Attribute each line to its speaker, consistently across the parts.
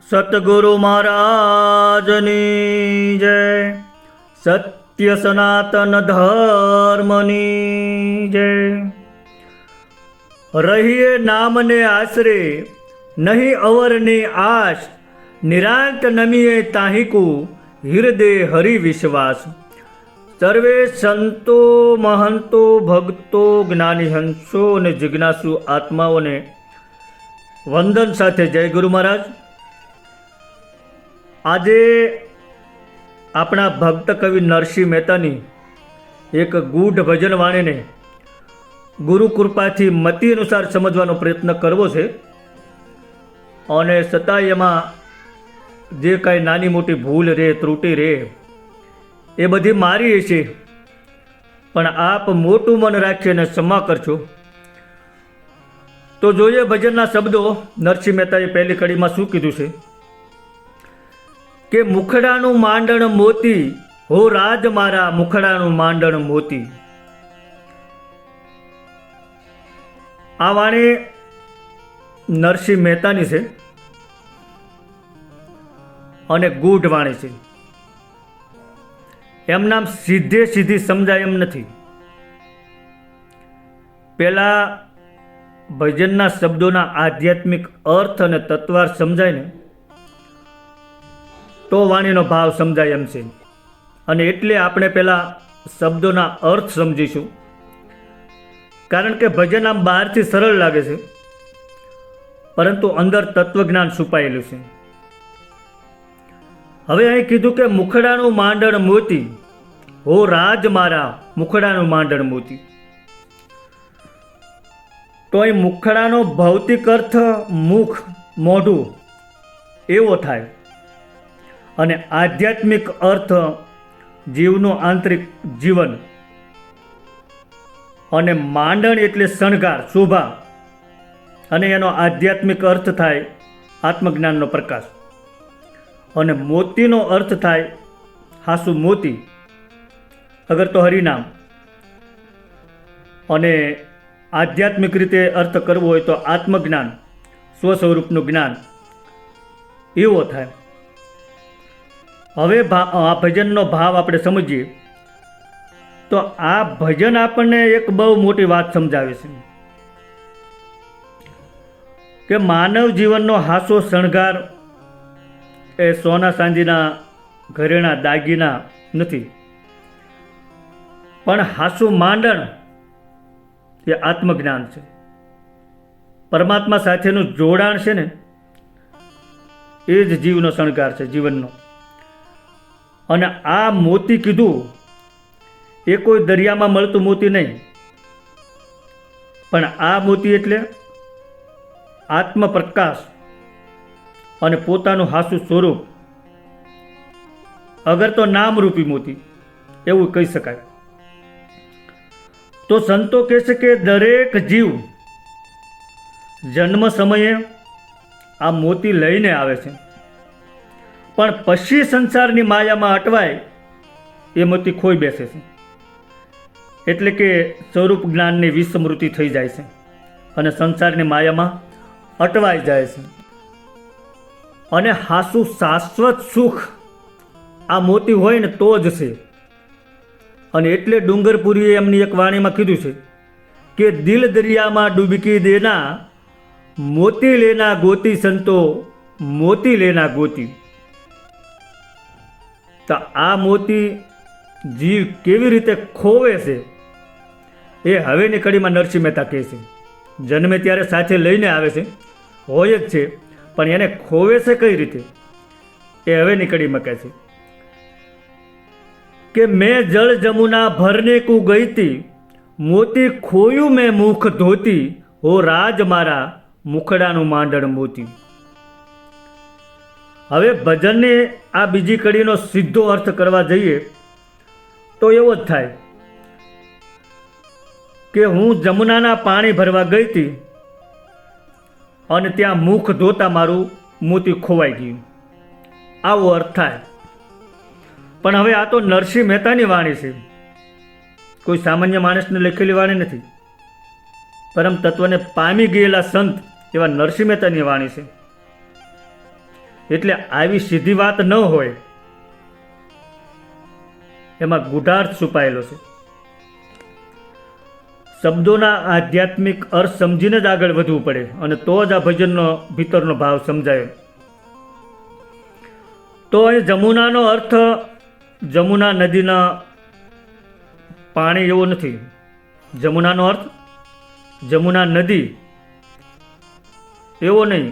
Speaker 1: સતગુરુ મહારાજની જય. સત્ય સનાતન ધર્મની જય. રહીએ નામને આશરે નહીં અવરની આશ, નિરાંત નમીએ તાહિકુ હૃદય હરિ વિશ્વાસ. સર્વે સંતો મહંતો ભક્તો જ્ઞાની હંસો અને જિજ્ઞાસુ આત્માઓને વંદન સાથે જય ગુરુ મહારાજ. આજે આપણા ભક્ત કવિ નરસિંહ મહેતાની એક ગૂઢ ભજન વાણીને ગુરુ કૃપાથી મતિ અનુસાર સમજવાનો પ્રયત્ન કરવો છે. અને છતાંય એમાં જે કાંઈ નાની મોટી ભૂલ રહે, ત્રુટિ રહે, એ બધી મારી છે, પણ આપ મોટું મન રાખીને ક્ષમા કરશો. તો જોઈએ ભજનના શબ્દો. નરસિંહ મહેતાએ પહેલી કડીમાં શું કીધું છે કે મુખડાનું માંડણ મોતી, હો રાજ મારા મુખડાનું માંડણ મોતી. આ વાણી નરસિંહ મહેતાની છે અને ગૂઢ વાણી છે. એમ નામ સીધે સીધી સમજાય એમ નથી. પહેલા ભજનના શબ્દોના આધ્યાત્મિક અર્થ અને તત્વાર સમજાય ને તો વાણીનો ભાવ સમજાય એમ છે. અને એટલે આપણે પહેલાં શબ્દોના અર્થ સમજીશું, કારણ કે ભજન આમ બહારથી સરળ લાગે છે, પરંતુ અંદર તત્વજ્ઞાન છુપાયેલું છે. હવે અહીં કીધું કે મુખડાનું માંડણ મોતી, હો રાજ મારા મુખડાનું માંડણ મોતી. તો અહીં મુખડાનો ભૌતિક અર્થ મુખ, મોઢું એવો થાય, અને આધ્યાત્મિક અર્થ જીવનું આંતરિક જીવન, અને માંડણ એટલે શણગાર, શોભા, અને એનો આધ્યાત્મિક અર્થ થાય આત્મજ્ઞાનનો પ્રકાશ. અને મોતીનો અર્થ થાય હાસુ મોતી, અગર તો હરિનામ. અને આધ્યાત્મિક રીતે અર્થ કરવો હોય તો આત્મજ્ઞાન, સ્વસ્વરૂપનું જ્ઞાન એવો થાય. હવે આ ભજનનો ભાવ આપણે સમજીએ તો આ ભજન આપણને એક બહુ મોટી વાત સમજાવે છે કે માનવ જીવનનો હાસો શણગાર એ સોના ચાંદીના ઘરેણા દાગીના નથી, પણ હાસું માંડણ એ આત્મજ્ઞાન છે. પરમાત્મા સાથેનું જોડાણ છે ને, એ જ જીવનો શણગાર છે, જીવનનો. અને આ મોતી કીધું એ કોઈ દરિયામાં મળતું મોતી નહીં, પણ આ મોતી એટલે આત્મપ્રકાશ અને પોતાનું હાસું સ્વરૂપ, અગર તો નામરૂપી મોતી એવું કહી શકાય. તો સંતો કહે છે કે દરેક જીવ જન્મ સમયે આ મોતી લઈને આવે છે, પણ પછી સંસારની માયામાં અટવાય એ મોતી ખોઈ બેસે છે. એટલે કે સ્વરૂપ જ્ઞાનની વિસ્મૃતિ થઈ જાય છે અને સંસારની માયામાં અટવાઈ જાય છે. અને હાસું શાશ્વત સુખ આ મોતી હોય ને તો જ છે. અને એટલે ડુંગરપુરીએ એમની એક વાણીમાં કીધું છે કે દિલ દરિયામાં ડૂબકી દેના, મોતી લેના ગોતી સંતો, મોતી લેના ગોતી. તો આ મોતી જીવ કેવી રીતે ખોવે છે એ હવેની કડીમાં નરસિંહ મહેતા કહે છે. જન્મે ત્યારે સાથે લઈને આવે છે, હોય જ છે, પણ એને ખોવે છે કઈ રીતે એ હવેની કડીમાં કહે છે કે મેં જળ જમુના ભરને કુ ગઈ તી, મોતી ખોયું મેં મુખ ધોતી, હો રાજ મારા મુખડાનું માંડણ મોતી. હવે ભજનને આ બીજી કડીનો સીધો અર્થ કરવા જઈએ તો એવો જ થાય કે હું જમુનાના પાણી ભરવા ગઈ હતી અને ત્યાં મુખ ધોતા મારું મોતી ખોવાઈ ગયું, આવો અર્થ થાય. પણ હવે આ તો નરસિંહ મહેતાની વાણી છે, કોઈ સામાન્ય માણસને લખેલી વાણી નથી. પરમ તત્વને પામી ગયેલા સંત એવા નરસિંહ મહેતાની વાણી છે. એટલે આવી સીધી વાત ન હોય, એમાં ગૂઢાર્થ છુપાયેલો છે. શબ્દોના આધ્યાત્મિક અર્થ સમજીને જ આગળ વધવું પડે, અને તો જ આ ભજનનો ભીતરનો ભાવ સમજાય. તો અહીં જમુનાનો અર્થ જમુના નદીના પાણી એવો નથી. જમુનાનો અર્થ જમુના નદી એવો નહીં,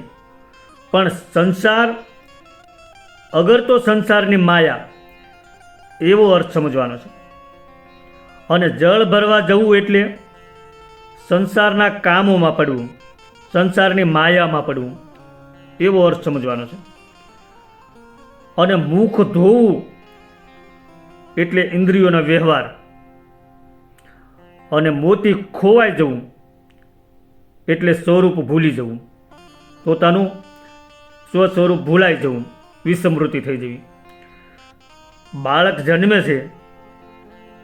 Speaker 1: પણ સંસાર, અગર તો સંસારની માયા એવો અર્થ સમજવાનો છે. અને જળ ભરવા જવું એટલે સંસારના કામોમાં પડવું, સંસારની માયામાં પડવું, એવો અર્થ સમજવાનો છે. અને મુખ ધોવું એટલે ઇન્દ્રિયોનો વ્યવહાર. અને મોતી ખોવાઈ જવું એટલે સ્વરૂપ ભૂલી જવું, પોતાનું સ્વસ્વરૂપ ભૂલાઈ જવું, વિસ્મૃતિ થઈ જવી. બાળક જન્મે છે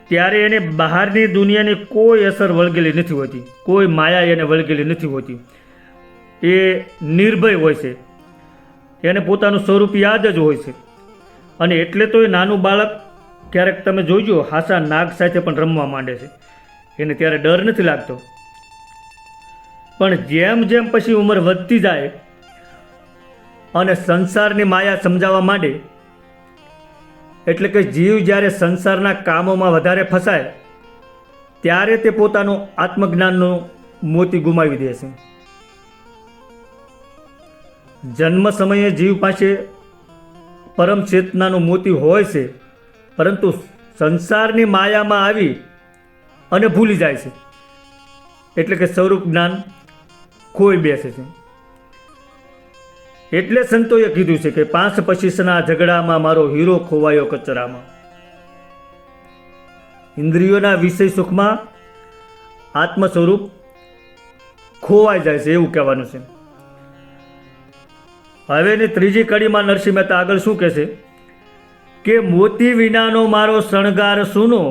Speaker 1: ત્યારે એને બહારની દુનિયાની કોઈ અસર વળગેલી નથી હોતી, કોઈ માયા એને વળગેલી નથી હોતી. એ નિર્ભય હોય છે, એને પોતાનું સ્વરૂપ યાદ જ હોય છે. અને એટલે તો એ નાનું બાળક ક્યારેક તમે જોઈજો હાસા નાગ સાથે પણ રમવા માંડે છે, એને ત્યારે ડર નથી લાગતો. પણ જેમ જેમ પછી ઉંમર વધતી જાય અને સંસારની માયા સમજાવવા માંડે, એટલે કે જીવ જ્યારે સંસારના કામોમાં વધારે ફસાય ત્યારે તે પોતાનું આત્મજ્ઞાનનું મોતી ગુમાવી દે છે. જન્મ સમયે જીવ પાસે પરમ ચેતનાનું મોતી હોય છે, પરંતુ સંસારની માયામાં આવી અને ભૂલી જાય છે, એટલે કે સ્વરૂપ જ્ઞાન ખોઈ બેસે છે. એટલે સંતોએ કીધું છે કે 5-25ના ઝઘડામાં મારો હીરો ખોવાયો કચરામાં. ઇન્દ્રિયોના વિષય સુખમાં આત્મ સ્વરૂપ ખોવાઈ જાય છે, એવું કહેવાનું છે. હવેની ત્રીજી કડીમાં નરસિંહ મહેતા આગળ શું કહે છે કે મોતી વિનાનો મારો શણગાર સુનો,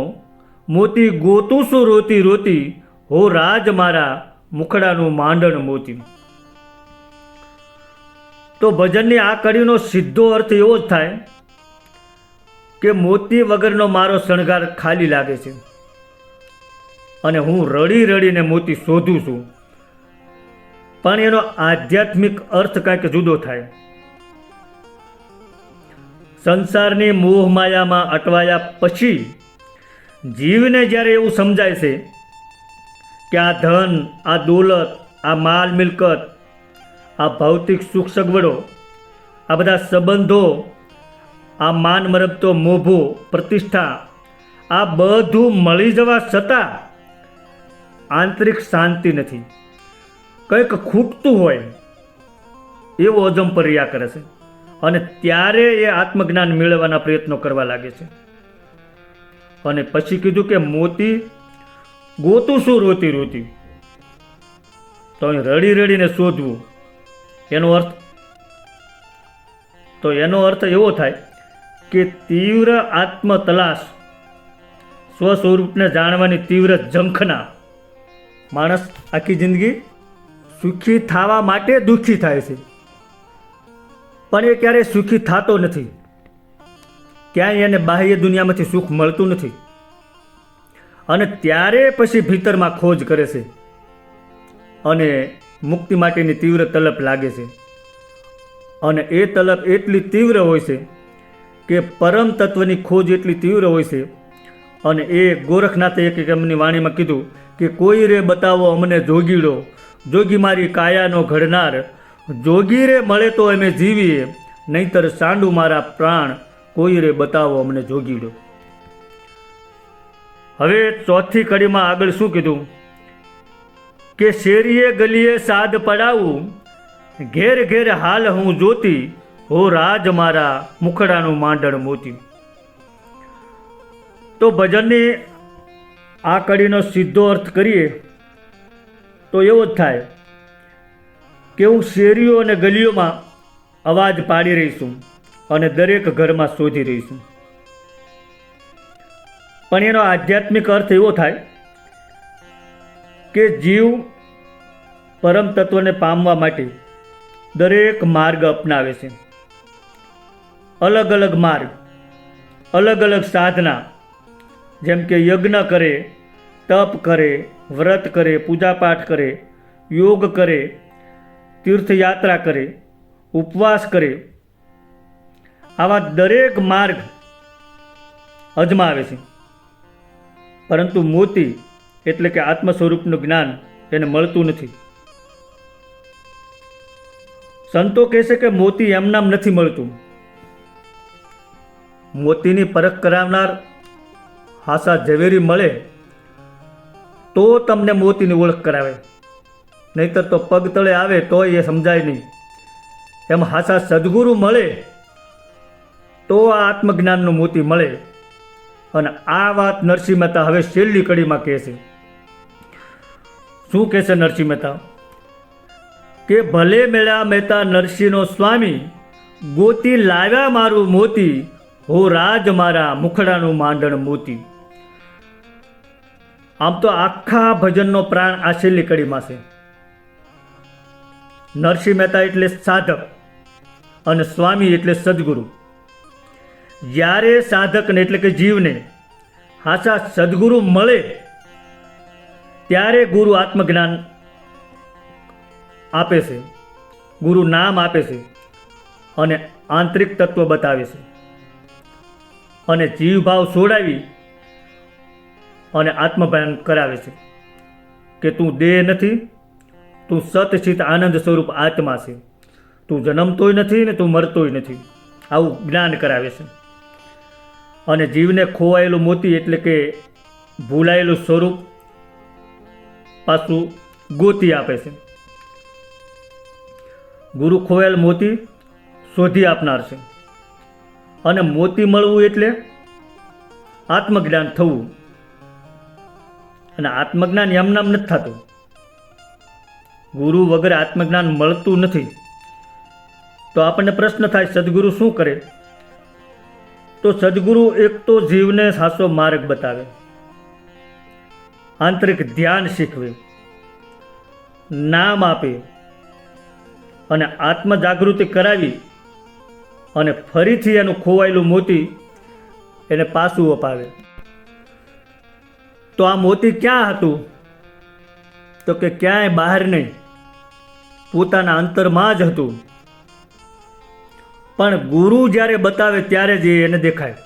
Speaker 1: મોતી ગોતું શું રોતી રોતી, હો રાજ મારા મુખડાનું માંડણ મોતી. તો ભજનની આ કડીનો સીધો અર્થ એવો જ થાય કે મોતી વગરનો મારો શણગાર ખાલી લાગે છે અને હું રડી રડીને મોતી શોધું છું. પણ એનો આધ્યાત્મિક અર્થ કંઈક જુદો થાય. સંસારની મોહ માયામાં અટવાયા પછી જીવને જ્યારે એવું સમજાય છે કે આ ધન, આ દોલત, આ માલ મિલકત, આ ભૌતિક સુખ સગવડો, આ બધા સંબંધો, આ માન મરબતો મોભો, પ્રતિષ્ઠા, આ બધું મળી જવા છતાં આંતરિક શાંતિ નથી, કંઈક ખૂટતું હોય એવો અજંપર રહ્યા કરે છે. અને ત્યારે એ આત્મજ્ઞાન મેળવવાના પ્રયત્નો કરવા લાગે છે. અને પછી કીધું કે મોતી ગોતું શું રોતી રોતી, તો અહીં રડી રડીને શોધવું, એનો અર્થ એવો થાય કે તીવ્ર આત્મ તલાશ, સ્વ સ્વરૂપને જાણવાની તીવ્ર ઝંખના. માણસ આખી જિંદગી સુખી થવા માટે દુઃખી થાય છે, પણ એ ક્યારેય સુખી થતો નથી. ક્યાંય એને બાહ્ય દુનિયામાંથી સુખ મળતું નથી. અને ત્યારે પછી ભીતરમાં ખોજ કરે છે અને મુક્તિ માટેની તીવ્ર તલપ લાગે છે. અને એ તલપ એટલી તીવ્ર હોય છે કે પરમ તત્વની ખોજ એટલી તીવ્ર હોય છે. અને એ ગોરખનાથે એક એમની વાણીમાં કીધું કે કોઈ રે બતાવો અમને જોગીડો, જોગી મારી કાયાનો ઘડનાર, જોગી રે મળે તો અમે જીવીએ, નહીતર સાંડુ મારા પ્રાણ, કોઈ રે બતાવો અમને જોગીડો. હવે ચોથી કડીમાં આગળ શું કીધું કે શેરીએ ગલીએ સાદ પડાવું, ઘેર ઘેર હાલ હું જોતી, હો રાજ મારા મુખડાનું માંડણ મોતી. તો ભજનની આ કડીનો સીધો અર્થ કરીએ તો એવો જ થાય કે હું શેરીઓ અને ગલીઓમાં અવાજ પાડી રહી છું અને દરેક ઘરમાં શોધી રહી છું. પણ એનો આધ્યાત્મિક અર્થ એવો થાય કે જીવ પરમ તત્વને પામવા માટે દરેક માર્ગ અપનાવે છે. અલગ અલગ માર્ગ, અલગ અલગ સાધના, જેમ કે યજ્ઞ કરે, તપ કરે, વ્રત કરે, પૂજાપાઠ કરે, યોગ કરે, તીર્થયાત્રા કરે, ઉપવાસ કરે, આવા દરેક માર્ગ અજમાવે છે. પરંતુ મોતી એટલે કે આત્મ સ્વરૂપનું જ્ઞાન એને મળતું નથી. સંતો કહે છે કે મોતી એમનામ નથી મળતું. મોતીની પરખ કરાવનાર હાસા ઝવેરી મળે તો તમને મોતીની ઓળખ કરાવે, નહીતર તો પગ તળે આવે તો એ સમજાય નહીં. એમ હાસા સદગુરુ મળે તો આ આત્મજ્ઞાનનું મોતી મળે. અને આ વાત નરસિંહ મહેતા હવે છેલ્લી કડીમાં કહે છે. શું કહે છે નરસિંહ મહેતા? કે ભલે મેળા મહેતા નરસિંહનો સ્વામી, ગોતી લાવ્યા મારું મોતી, હો રાજ મારા મુખડાનું માંડણ મોતી. આમ તો આખા ભજનનો પ્રાણ આ છેલ્લી કડીમાં છે. નરસિંહ મહેતા એટલે સાધક અને સ્વામી એટલે સદગુરુ. જ્યારે સાધકને એટલે કે જીવને હાચા સદગુરુ મળે ત્યારે ગુરુ આત્મજ્ઞાન આપે છે, ગુરુ નામ આપે છે અને આંતરિક તત્વ બતાવે છે. અને જીવ ભાવ છોડાવી અને આત્મભાન કરાવે છે કે તું દેહ નથી, તું સતચિત આનંદ સ્વરૂપ આત્મા છે, તું જન્મતોય નથી ને તું મરતોય નથી. આવું જ્ઞાન કરાવે છે. અને જીવને ખોવાયેલું મોતી એટલે કે ભૂલાયેલું સ્વરૂપ પાછું ગોતી આપે છે. ગુરુ ખોવાયેલ મોતી શોધી આપનાર છે. અને મોતી મળવું એટલે આત્મજ્ઞાન થવું. અને આત્મજ્ઞાન એમનામ નથી થતું. ગુરુ વગર આત્મજ્ઞાન મળતું નથી. તો આપણને પ્રશ્ન થાય, સદગુરુ શું કરે? તો સદગુરુ એક તો જીવને સાચો માર્ગ બતાવે, આંતરિક ધ્યાન શીખવે, નામ આપે અને આત્મ જાગૃતિ કરાવી અને ફરીથી એનું ખોવાયેલું મોતી એને પાછું અપાવે. તો આ મોતી ક્યાં હતું? તો કે ક્યાંય બહાર નહીં, પોતાના અંતરમાં જ હતું. પણ ગુરુ જ્યારે બતાવે ત્યારે જ એને દેખાય,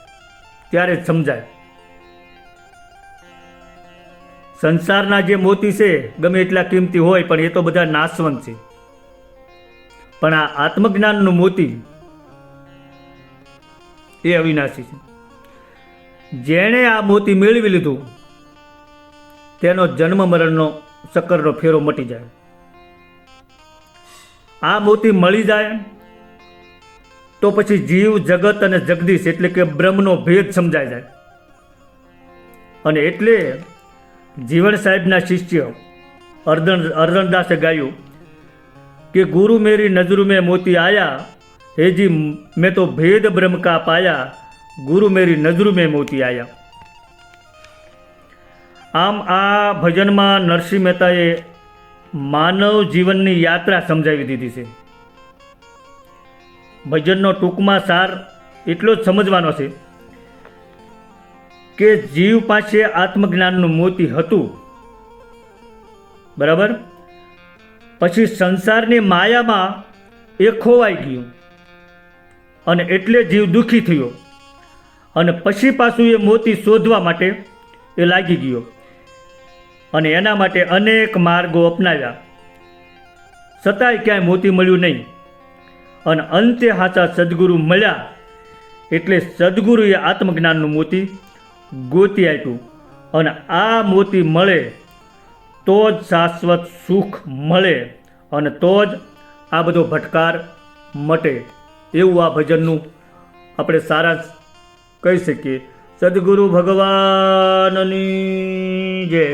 Speaker 1: ત્યારે જ સમજાય. સંસારના જે મોતી છે ગમે એટલા કિંમતી હોય પણ એ તો બધા નાશવંત છે. પણ આ આત્મજ્ઞાનનું મોતી એ અવિનાશી છે. જેણે આ મોતી મેળવી લીધું તેનો જન્મ મરણનો ચક્કરનો ફેરો મટી જાય. આ મોતી મળી જાય તો પછી જીવ, જગત અને જગદીશ એટલે કે બ્રહ્મનો ભેદ સમજાઈ જાય. અને એટલે જીવણ સાહેબના શિષ્ય અરણદાસે ગાયું કે ગુરુ મેરી નજર में मोती आया, हे जी मैं तो भेद ब्रह्म का पाया, गुरु मेरी नजर में मोती आया. આમ આ ભજનમાં નરસિંહ મહેતાએ માનવ જીવનની યાત્રા સમજાવી દીધી છે. ભજનનો ટૂંકમાં સાર એટલો જ સમજવાનો છે કે જીવ પાસે આત્મજ્ઞાનનું મોતી હતું, બરાબર. પછી સંસારની માયામાં એ ખોવાઈ ગયું અને એટલે જીવ દુઃખી થયો. અને પછી પાછું એ મોતી શોધવા માટે એ લાગી ગયો અને એના માટે અનેક માર્ગો અપનાવ્યા, છતાંય ક્યાંય મોતી મળ્યું નહીં. અને અંતે સાચા સદગુરુ મળ્યા એટલે સદગુરુએ આત્મજ્ઞાનનું મોતી ગોતી આપ્યું. અને આ મોતી મળે તો જ શાશ્વત સુખ મળે અને તો જ આ બધો ભટકાર મટે. એવું આ ભજનનું આપણે સારાંશ કહી શકીએ. સદગુરુ ભગવાનની જય.